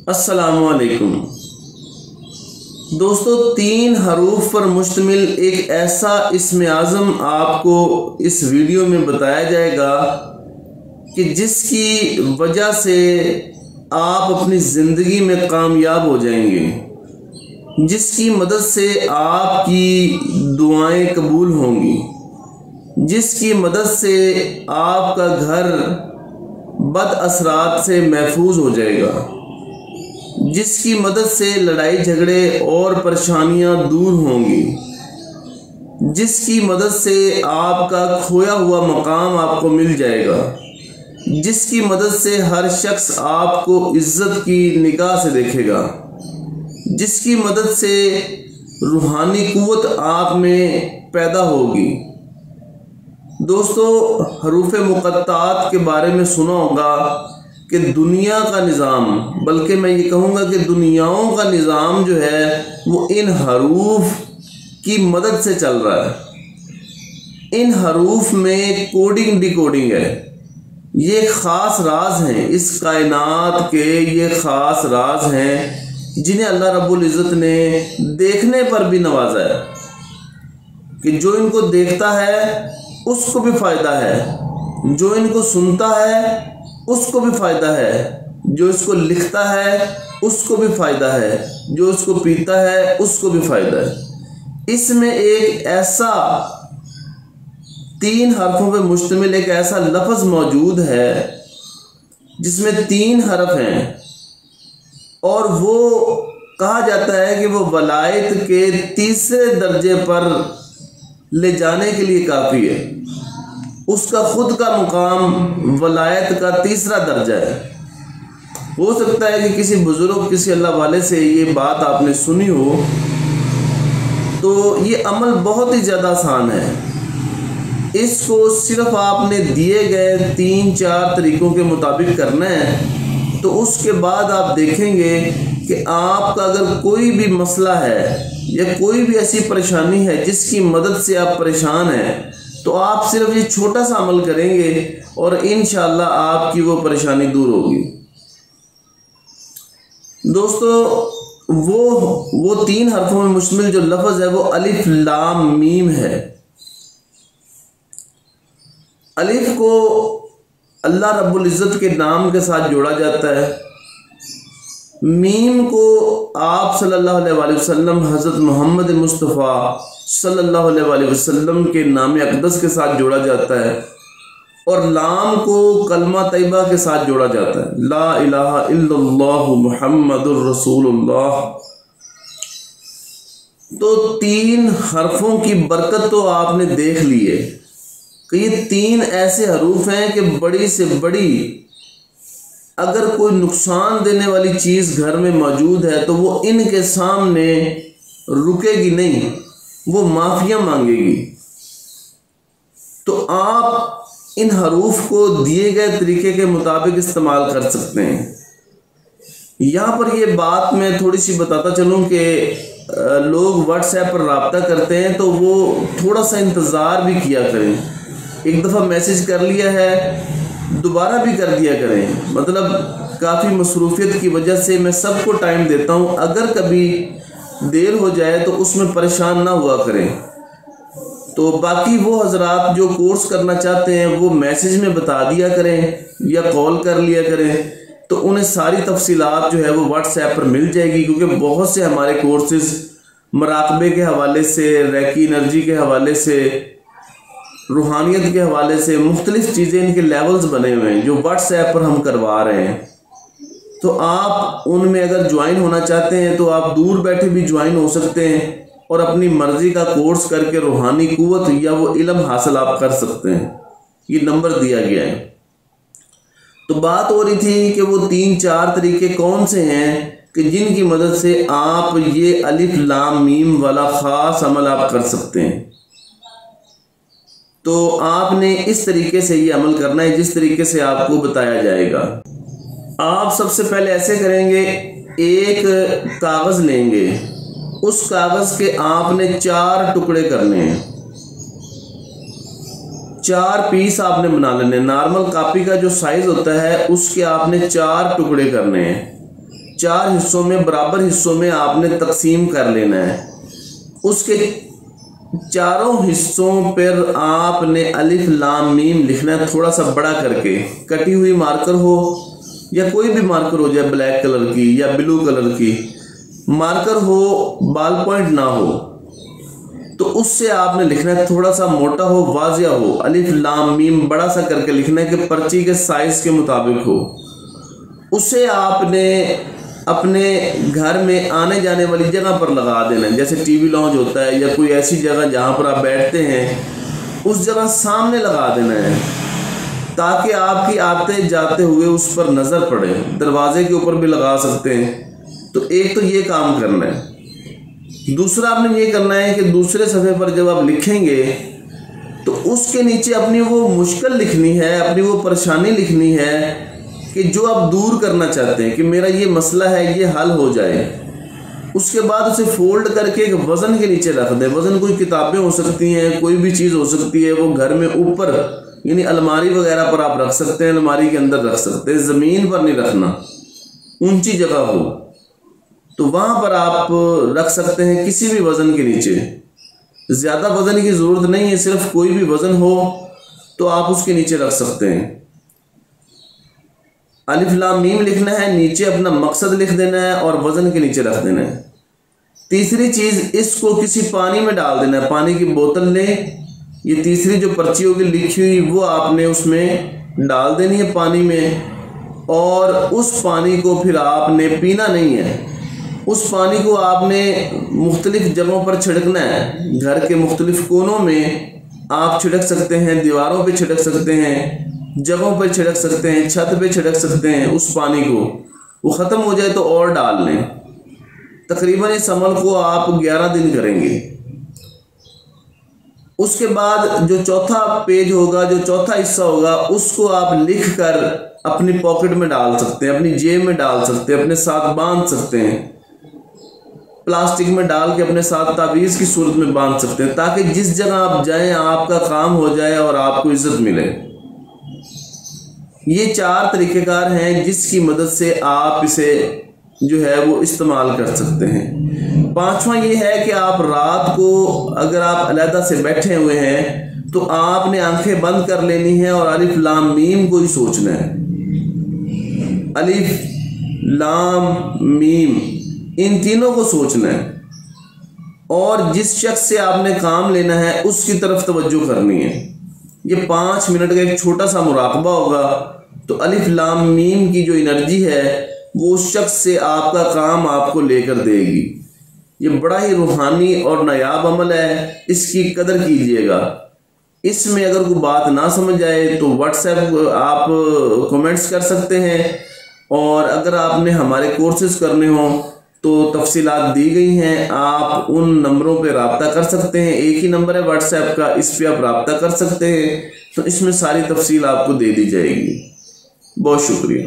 अस्सलामुअलैकुम दोस्तों, 3 हरूफ पर मुश्तमिल एक ऐसा इस्म आज़म आपको इस वीडियो में बताया जाएगा कि जिसकी वजह से आप अपनी ज़िंदगी में कामयाब हो जाएंगे, जिसकी मदद से आपकी दुआएं कबूल होंगी, जिसकी मदद से आपका घर बद असरात से महफूज हो जाएगा, जिसकी मदद से लड़ाई झगड़े और परेशानियां दूर होंगी, जिसकी मदद से आपका खोया हुआ मकाम आपको मिल जाएगा, जिसकी मदद से हर शख्स आपको इज्जत की निगाह से देखेगा, जिसकी मदद से रूहानी कुव्वत आप में पैदा होगी। दोस्तों, हरूफ मुक़त्तात के बारे में सुना होगा कि दुनिया का निज़ाम, बल्कि मैं ये कहूँगा कि दुनियाओं का निज़ाम जो है वो इन हरूफ की मदद से चल रहा है। इन हरूफ में कोडिंग डिकोडिंग है। ये ख़ास राज हैं, इस कायनात के ये ख़ास राज हैं जिन्हें अल्लाह रब्बुल इज़्ज़त ने देखने पर भी नवाजा है कि जो इनको देखता है उसको भी फ़ायदा है, जो इनको सुनता है उसको भी फ़ायदा है, जो इसको लिखता है उसको भी फ़ायदा है, जो इसको पीता है उसको भी फ़ायदा है। इसमें एक ऐसा 3 हरफों पे मुश्तमिल एक ऐसा लफ्ज़ मौजूद है जिसमें 3 हरफ हैं और वो कहा जाता है कि वो वलायत के तीसरे दर्जे पर ले जाने के लिए काफ़ी है। उसका खुद का मुकाम वलायत का तीसरा दर्जा है। हो सकता है कि किसी बुजुर्ग, किसी अल्लाह वाले से ये बात आपने सुनी हो, तो ये अमल बहुत ही ज़्यादा आसान है। इसको सिर्फ आपने दिए गए 3-4 तरीक़ों के मुताबिक करना है, तो उसके बाद आप देखेंगे कि आपका अगर कोई भी मसला है या कोई भी ऐसी परेशानी है जिसकी मदद से आप परेशान हैं, तो आप सिर्फ ये छोटा सा अमल करेंगे और इंशाअल्लाह आपकी वो परेशानी दूर होगी। दोस्तों, वो 3 हरफों में मुश्तमिल जो लफ्ज़ है वो अलिफ लाम मीम है। अलिफ को अल्लाह रब्बुल इज़्ज़त के नाम के साथ जोड़ा जाता है। मीम को आप सल्लल्लाहु अलैहि वसल्लम हज़रत मोहम्मद मुस्तफ़ा सल्लल्लाहु अलैहि वसल्लम के नाम अक़दस के साथ जोड़ा जाता है और लाम को कलमा तैयबा के साथ जोड़ा जाता है, ला इलाहा इल्लल्लाहु मुहम्मदुर रसूलुल्लाह। तो 3 हरफों की बरकत तो आपने देख ली है कि ये 3 ऐसे हरूफ हैं कि बड़ी से बड़ी अगर कोई नुकसान देने वाली चीज़ घर में मौजूद है तो वो इनके सामने रुकेगी नहीं, वो माफिया मांगेगी। तो आप इन हरूफ को दिए गए तरीके के मुताबिक इस्तेमाल कर सकते हैं। यहाँ पर ये बात मैं थोड़ी सी बताता चलूँ कि लोग व्हाट्सएप पर रब्ता करते हैं तो वो थोड़ा सा इंतज़ार भी किया करें। एक दफ़ा मैसेज कर लिया है दोबारा भी कर दिया करें। मतलब काफ़ी मसरूफियत की वजह से मैं सबको टाइम देता हूँ, अगर कभी देर हो जाए तो उसमें परेशान ना हुआ करें। तो बाकी वो हजरात जो कोर्स करना चाहते हैं वो मैसेज में बता दिया करें या कॉल कर लिया करें, तो उन्हें सारी तफसीलात जो है वो व्हाट्सएप पर मिल जाएगी। क्योंकि बहुत से हमारे कोर्सेज़ मराकबे के हवाले से, रैकी एनर्जी के हवाले से, रूहानियत के हवाले से मुख्तलिफ चीज़ें, इनके लेवल्स बने हुए हैं जो व्हाट्सएप पर हम करवा रहे हैं। तो आप उनमें अगर ज्वाइन होना चाहते हैं तो आप दूर बैठे भी ज्वाइन हो सकते हैं और अपनी मर्ज़ी का कोर्स करके रूहानी कुव्वत या वो इल्म हासिल आप कर सकते हैं। ये नंबर दिया गया है। तो बात हो रही थी कि वो 3-4 तरीके कौन से हैं कि जिनकी मदद से आप ये अलिफ लाम मीम वाला ख़ास अमल आप कर सकते हैं। तो आपने इस तरीके से ये अमल करना है जिस तरीके से आपको बताया जाएगा। आप सबसे पहले ऐसे करेंगे, एक कागज़ लेंगे, उस कागज़ के आपने 4 टुकड़े करने हैं, 4 पीस आपने बना लेने। नॉर्मल कॉपी का जो साइज़ होता है उसके आपने 4 टुकड़े करने हैं। 4 हिस्सों में, बराबर हिस्सों में आपने तकसीम कर लेना है। उसके चारों हिस्सों पर आपने अलिफ लाम मीम लिखना है, थोड़ा सा बड़ा करके। कटी हुई मार्कर हो या कोई भी मार्कर हो जाए, ब्लैक कलर की या ब्लू कलर की मार्कर हो, बॉल पॉइंट ना हो, तो उससे आपने लिखना है, थोड़ा सा मोटा हो, वाजिया हो। अलिफ लाम मीम बड़ा सा करके लिखना है कि पर्ची के साइज के मुताबिक हो। उसे आपने अपने घर में आने जाने वाली जगह पर लगा देना है, जैसे टीवी लॉन्च होता है या कोई ऐसी जगह जहाँ पर आप बैठते हैं, उस जगह सामने लगा देना है, ताकि आपकी आते जाते हुए उस पर नज़र पड़े। दरवाजे के ऊपर भी लगा सकते हैं। तो एक तो ये काम करना है। दूसरा आपने ये करना है कि दूसरे सफ़े पर जब आप लिखेंगे तो उसके नीचे अपनी वो मुश्किल लिखनी है, अपनी वो परेशानी लिखनी है कि जो आप दूर करना चाहते हैं कि मेरा ये मसला है, ये हल हो जाए। उसके बाद उसे फोल्ड करके एक वज़न के नीचे रख दें। वज़न कोई किताबें हो सकती हैं, कोई भी चीज़ हो सकती है, वो घर में ऊपर यानी अलमारी वगैरह पर आप रख सकते हैं, अलमारी के अंदर रख सकते हैं। ज़मीन पर नहीं रखना, ऊंची जगह हो तो वहाँ पर आप रख सकते हैं, किसी भी वज़न के नीचे। ज़्यादा वज़न की ज़रूरत नहीं है, सिर्फ कोई भी वज़न हो तो आप उसके नीचे रख सकते हैं। अलिफ लाम मीम लिखना है, नीचे अपना मकसद लिख देना है और वज़न के नीचे रख देना है। तीसरी चीज़, इसको किसी पानी में डाल देना है। पानी की बोतल लें, ये तीसरी जो पर्ची होगी लिखी हुई वो आपने उसमें डाल देनी है पानी में, और उस पानी को फिर आपने पीना नहीं है। उस पानी को आपने मुख्तलिफ जगहों पर छिड़कना है। घर के मुख्तलिफ कोनों में आप छिड़क सकते हैं, दीवारों पे छिड़क सकते हैं, जगहों पर छिड़क सकते हैं, छत पे छिड़क सकते हैं। उस पानी को वो ख़त्म हो जाए तो और डाल लें। तकरीबन इस अमल को आप 11 दिन करेंगे। उसके बाद जो चौथा पेज होगा, जो चौथा हिस्सा होगा, उसको आप लिख कर अपनी पॉकेट में डाल सकते हैं, अपनी जेब में डाल सकते हैं, अपने साथ बांध सकते हैं, प्लास्टिक में डाल के अपने साथ तावीज़ की सूरत में बांध सकते हैं, ताकि जिस जगह आप जाएं आपका काम हो जाए और आपको इज्जत मिले। ये 4 तरीक़ेकार हैं जिसकी मदद से आप इसे जो है वो इस्तेमाल कर सकते हैं। 5वां ये है कि आप रात को अगर आप अलहदा से बैठे हुए हैं तो आपने आंखें बंद कर लेनी है और अलिफ लाम मीम को ही सोचना है। अलिफ लाम मीम इन तीनों को सोचना है, और जिस शख्स से आपने काम लेना है उसकी तरफ तवज्जो करनी है। ये 5 मिनट का एक छोटा सा मुराकबा होगा तो अलिफ लाम मीम की जो एनर्जी है वो उस शख्स से आपका काम आपको लेकर देगी। ये बड़ा ही रूहानी और नायाब अमल है, इसकी कदर कीजिएगा। इसमें अगर कोई बात ना समझ आए तो व्हाट्सएप आप कमेंट्स कर सकते हैं, और अगर आपने हमारे कोर्सेज करने हों तो तफसीलात दी गई हैं, आप उन नंबरों पे रब्ता कर सकते हैं। एक ही नंबर है व्हाट्सएप का, इस पे आप रब्ता कर सकते हैं, तो इसमें सारी तफसील आपको दे दी जाएगी। बहुत शुक्रिया।